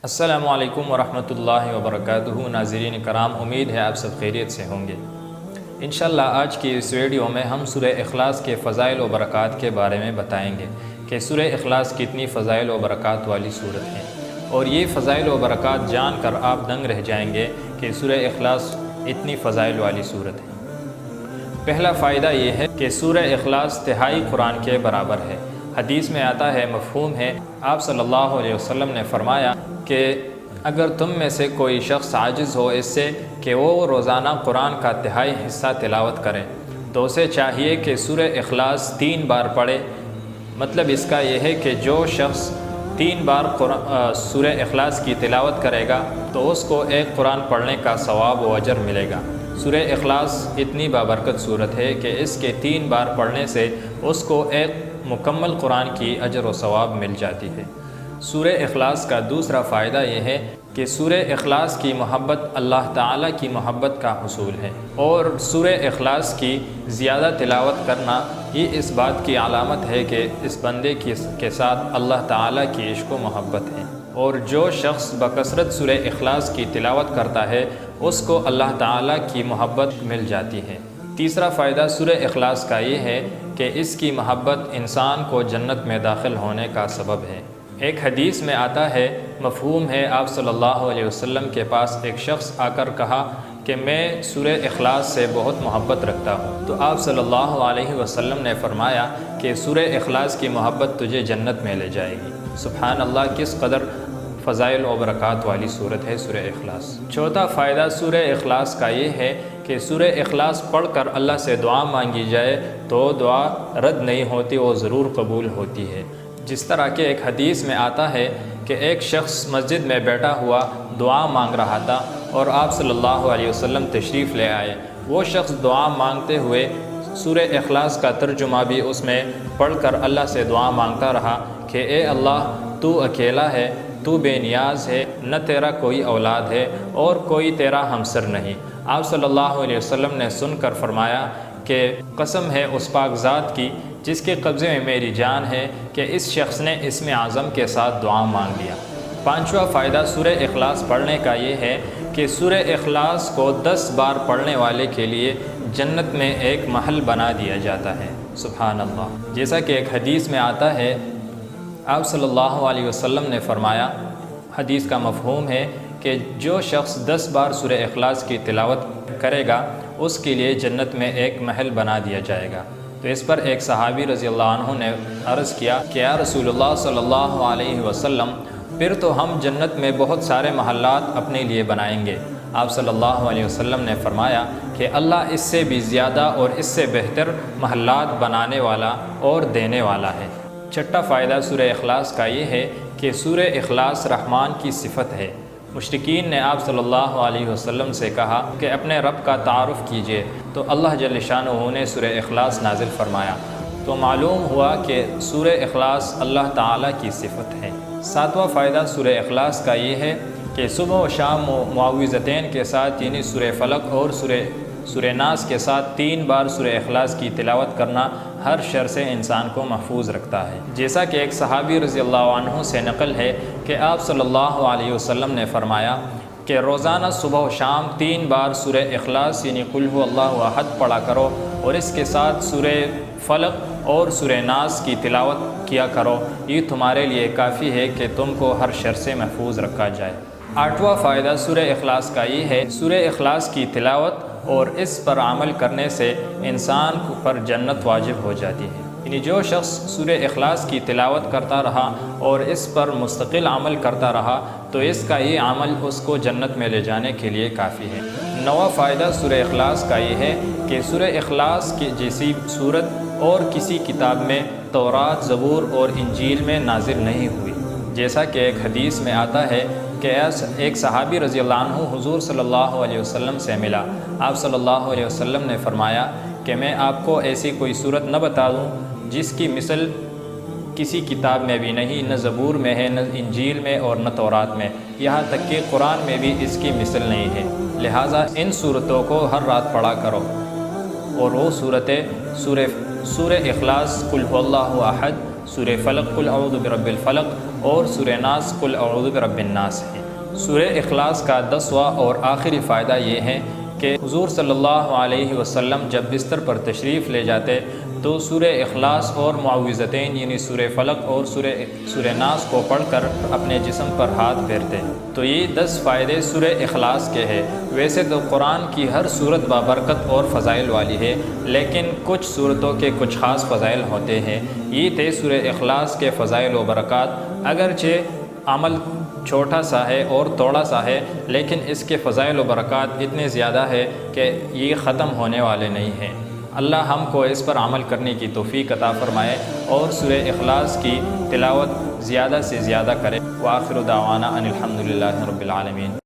السلام علیکم ورحمۃ اللہ وبرکاتہ۔ ناظرین کرام، امید ہے آپ سب خیریت سے ہوں گے۔ انشاءاللہ آج کی اس ویڈیو میں ہم سورہ اخلاص کے فضائل و برکات کے بارے میں بتائیں گے کہ سورہ اخلاص کتنی فضائل و برکات والی سورت ہے، اور یہ فضائل و برکات جان کر آپ دنگ رہ جائیں گے کہ سورہ اخلاص اتنی فضائل والی سورت ہے۔ پہلا فائدہ یہ ہے کہ سورہ اخلاص تہائی قرآن کے برابر ہے۔ حدیث میں آتا ہے، مفہوم ہے، آپ صلی اللہ علیہ وسلم نے فرمایا کہ اگر تم میں سے کوئی شخص عاجز ہو اس سے کہ وہ روزانہ قرآن کا تہائی حصہ تلاوت کرے تو اسے چاہیے کہ سورہ اخلاص 3 بار پڑھے۔ مطلب اس کا یہ ہے کہ جو شخص 3 بار سورہ اخلاص کی تلاوت کرے گا تو اس کو ایک قرآن پڑھنے کا ثواب و اجر ملے گا۔ سورہ اخلاص اتنی بابرکت صورت ہے کہ اس کے 3 بار پڑھنے سے اس کو ایک مکمل قرآن کی اجر و ثواب مل جاتی ہے۔ سورہ اخلاص کا دوسرا فائدہ یہ ہے کہ سورہ اخلاص کی محبت اللہ تعالیٰ کی محبت کا حصول ہے، اور سورہ اخلاص کی زیادہ تلاوت کرنا یہ اس بات کی علامت ہے کہ اس بندے کے ساتھ اللہ تعالیٰ کی عشق و محبت ہے، اور جو شخص بکثرت سورہ اخلاص کی تلاوت کرتا ہے اس کو اللہ تعالیٰ کی محبت مل جاتی ہے۔ تیسرا فائدہ سورہ اخلاص کا یہ ہے کہ اس کی محبت انسان کو جنت میں داخل ہونے کا سبب ہے۔ ایک حدیث میں آتا ہے، مفہوم ہے، آپ صلی اللہ علیہ وسلم کے پاس ایک شخص آ کر کہا کہ میں سورہ اخلاص سے بہت محبت رکھتا ہوں، تو آپ صلی اللہ علیہ وسلم نے فرمایا کہ سورہ اخلاص کی محبت تجھے جنت میں لے جائے گی۔ سبحان اللہ، کس قدر فضائل و برکات والی صورت ہے سورہ اخلاص۔ چوتھا فائدہ سورہ اخلاص کا یہ ہے کہ سورہ اخلاص پڑھ کر اللہ سے دعا مانگی جائے تو دعا رد نہیں ہوتی، وہ ضرور قبول ہوتی ہے۔ جس طرح کہ ایک حدیث میں آتا ہے کہ ایک شخص مسجد میں بیٹھا ہوا دعا مانگ رہا تھا اور آپ صلی اللہ علیہ وسلم تشریف لے آئے۔ وہ شخص دعا مانگتے ہوئے سورہ اخلاص کا ترجمہ بھی اس میں پڑھ کر اللہ سے دعا مانگتا رہا کہ اے اللہ، تو اکیلا ہے، تو بے نیاز ہے، نہ تیرا کوئی اولاد ہے اور کوئی تیرا ہمسر نہیں۔ آپ صلی اللہ علیہ وسلم نے سن کر فرمایا کہ قسم ہے اس پاک ذات کی جس کے قبضے میں میری جان ہے کہ اس شخص نے اسم اعظم کے ساتھ دعا مانگ لیا۔ پانچواں فائدہ سورہ اخلاص پڑھنے کا یہ ہے کہ سورہ اخلاص کو 10 بار پڑھنے والے کے لیے جنت میں ایک محل بنا دیا جاتا ہے۔ سبحان اللہ، جیسا کہ ایک حدیث میں آتا ہے، آپ صلی اللہ علیہ وسلم نے فرمایا، حدیث کا مفہوم ہے کہ جو شخص 10 بار سورہ اخلاص کی تلاوت کرے گا اس کے لیے جنت میں ایک محل بنا دیا جائے گا۔ تو اس پر ایک صحابی رضی اللہ عنہ نے عرض کیا کہ یا رسول اللہ صلی اللہ علیہ وسلم، پھر تو ہم جنت میں بہت سارے محلات اپنے لیے بنائیں گے۔ آپ صلی اللہ علیہ وسلم نے فرمایا کہ اللہ اس سے بھی زیادہ اور اس سے بہتر محلات بنانے والا اور دینے والا ہے۔ چھٹا فائدہ سورہ اخلاص کا یہ ہے کہ سورہ اخلاص رحمان کی صفت ہے۔ مشرکین نے آپ صلی اللہ علیہ وسلم سے کہا کہ اپنے رب کا تعارف کیجئے، تو اللہ جل شانہ نے سورہ اخلاص نازل فرمایا، تو معلوم ہوا کہ سورہ اخلاص اللہ تعالیٰ کی صفت ہے۔ ساتواں فائدہ سورہ اخلاص کا یہ ہے کہ صبح و شام معوذتین کے ساتھ یعنی سورہ فلق اور سورہ ناس کے ساتھ 3 بار سورہ اخلاص کی تلاوت کرنا ہر شر سے انسان کو محفوظ رکھتا ہے۔ جیسا کہ ایک صحابی رضی اللہ عنہ سے نقل ہے کہ آپ صلی اللہ علیہ وسلم نے فرمایا کہ روزانہ صبح و شام 3 بار سورہ اخلاص یعنی قل هو اللہ احد پڑھا کرو، اور اس کے ساتھ سورہ فلق اور سورہ ناس کی تلاوت کیا کرو، یہ تمہارے لیے کافی ہے کہ تم کو ہر شر سے محفوظ رکھا جائے۔ آٹھواں فائدہ سورہ اخلاص کا یہ ہے، سورہ اخلاص کی تلاوت اور اس پر عمل کرنے سے انسان پر جنت واجب ہو جاتی ہے۔ یعنی جو شخص سورہ اخلاص کی تلاوت کرتا رہا اور اس پر مستقل عمل کرتا رہا تو اس کا یہ عمل اس کو جنت میں لے جانے کے لیے کافی ہے۔ نواں فائدہ سورہ اخلاص کا یہ ہے کہ سورہ اخلاص کی جیسی صورت اور کسی کتاب میں تورات، زبور اور انجیل میں نازل نہیں ہوئی۔ جیسا کہ ایک حدیث میں آتا ہے کہ ایک صحابی رضی اللہ عنہ حضور صلی اللہ علیہ وسلم سے ملا۔ آپ صلی اللہ علیہ وسلم نے فرمایا کہ میں آپ کو ایسی کوئی صورت نہ بتا دوں جس کی مثل کسی کتاب میں بھی نہیں، نہ زبور میں ہے، نہ انجیل میں اور نہ تورات میں، یہاں تک کہ قرآن میں بھی اس کی مثل نہیں ہے، لہٰذا ان صورتوں کو ہر رات پڑھا کرو۔ اور وہ صورتیں سورہ اخلاص، قل هو اللہ احد، سورہ فلق، قل اعوذ برب الفلق، اور سورہ ناس قل اعوذ برب الناس ہے۔ سورہ اخلاص کا 10واں اور آخری فائدہ یہ ہے کہ حضور صلی اللہ علیہ وسلم جب بستر پر تشریف لے جاتے تو سورہ اخلاص اور معوذتین یعنی سورہ فلق اور سورہ ناس کو پڑھ کر اپنے جسم پر ہاتھ پھیرتے۔ تو یہ 10 فائدے سورہ اخلاص کے ہیں۔ ویسے تو قرآن کی ہر صورت بابرکت اور فضائل والی ہے، لیکن کچھ صورتوں کے کچھ خاص فضائل ہوتے ہیں۔ یہ تھے سورہ اخلاص کے فضائل و برکات۔ اگرچہ عمل چھوٹا سا ہے اور تھوڑا سا ہے، لیکن اس کے فضائل و برکات اتنے زیادہ ہے کہ یہ ختم ہونے والے نہیں ہیں۔ اللہ ہم کو اس پر عمل کرنے کی توفیق عطا فرمائے اور سورہ اخلاص کی تلاوت زیادہ سے زیادہ کرے۔ وآخر دعوانا ان الحمد للہ رب العالمین۔